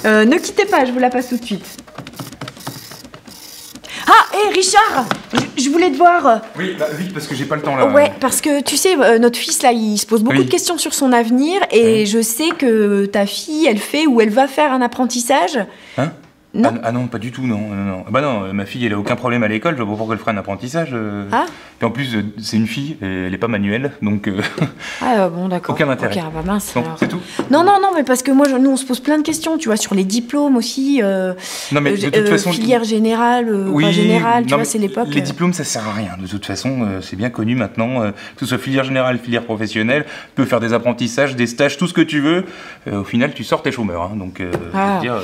Ne quittez pas, je vous la passe tout de suite. Ah, hé Richard, je voulais te voir. Oui, bah, vite, parce que j'ai pas le temps là. Ouais, parce que tu sais, notre fils là, il se pose beaucoup de questions sur son avenir et je sais que ta fille, elle fait ou elle va faire un apprentissage. Hein? Non. Ah non, pas du tout, non. Bah non, ma fille, elle a aucun problème à l'école, je vois pas pourquoi elle ferait un apprentissage. Ah. Et en plus, c'est une fille, et elle est pas manuelle, donc... Ah bon, d'accord. Aucun intérêt. Ok, bah mince. Bon, alors. c'est tout. Non, mais parce que moi, nous, on se pose plein de questions, tu vois, sur les diplômes aussi. Non, mais de toute façon... Filière générale, pas générale, tu vois, c'est l'époque. Les diplômes, ça sert à rien. De toute façon, c'est bien connu maintenant. Que ce soit filière générale, filière professionnelle, tu peux faire des apprentissages, des stages, tout ce que tu veux. Au final, tu sors, t'es chômeur. Hein, donc, je veux dire...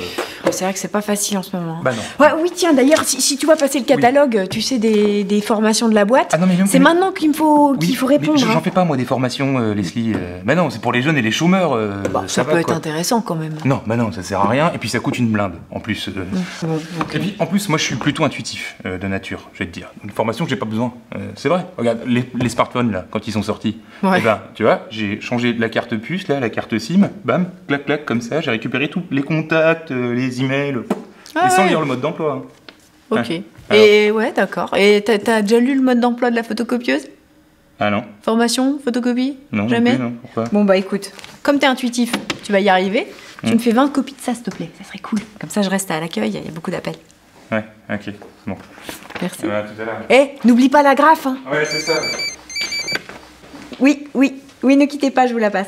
C'est vrai que c'est pas facile en ce moment. Bah non. Ouais, oui, tiens, d'ailleurs, si tu vois passer le catalogue, tu sais, des formations de la boîte, c'est maintenant qu'il faut répondre. J'en fais pas, moi, des formations, Leslie. Bah non, c'est pour les jeunes et les chômeurs. Ça peut être intéressant quand même. Non, bah non, ça sert à rien. Et puis ça coûte une blinde, en plus. Bon, okay. Et puis, en plus, moi, je suis plutôt intuitif de nature, je vais te dire. Une formation que j'ai pas besoin. C'est vrai. Regarde, les smartphones, là, quand ils sont sortis. Ouais. Eh ben, tu vois, j'ai changé la carte puce, là, la carte SIM. Bam, clac, clac, comme ça. J'ai récupéré tous les contacts, les emails. Et sans lire le mode d'emploi. Ok. Ouais. Et ouais, d'accord. Et t'as déjà lu le mode d'emploi de la photocopieuse? Ah non. Formation, photocopie? Non. Jamais? Plus, non. Pourquoi? Bon bah écoute, comme t'es intuitif, tu vas y arriver. Tu me fais 20 copies de ça, s'il te plaît. Ça serait cool. Comme ça, je reste à l'accueil, il y a beaucoup d'appels. Ouais, ok. Bon. Merci. Tout à l'heure. Eh, n'oublie pas l'agrafe, hein. Ouais, c'est ça. Oui, ne quittez pas, je vous la passe.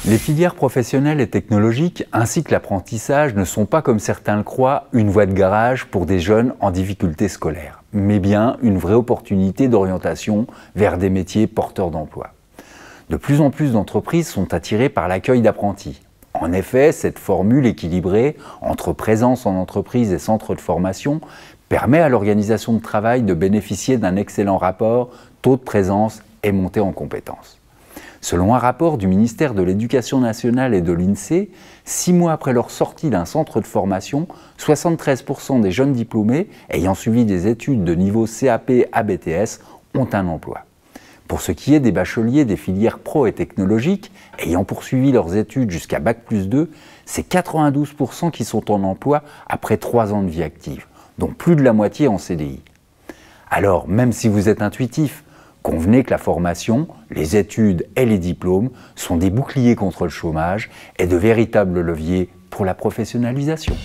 Les filières professionnelles et technologiques ainsi que l'apprentissage ne sont pas, comme certains le croient, une voie de garage pour des jeunes en difficulté scolaire, mais bien une vraie opportunité d'orientation vers des métiers porteurs d'emploi. De plus en plus d'entreprises sont attirées par l'accueil d'apprentis. En effet, cette formule équilibrée entre présence en entreprise et centre de formation permet à l'organisation de travail de bénéficier d'un excellent rapport taux de présence et montée en compétences. Selon un rapport du ministère de l'Éducation nationale et de l'INSEE, 6 mois après leur sortie d'un centre de formation, 73% des jeunes diplômés ayant suivi des études de niveau CAP à BTS ont un emploi. Pour ce qui est des bacheliers des filières pro et technologiques ayant poursuivi leurs études jusqu'à Bac+2, c'est 92% qui sont en emploi après 3 ans de vie active, dont plus de la moitié en CDI. Alors, même si vous êtes intuitif, convenez que la formation, les études et les diplômes sont des boucliers contre le chômage et de véritables leviers pour la professionnalisation.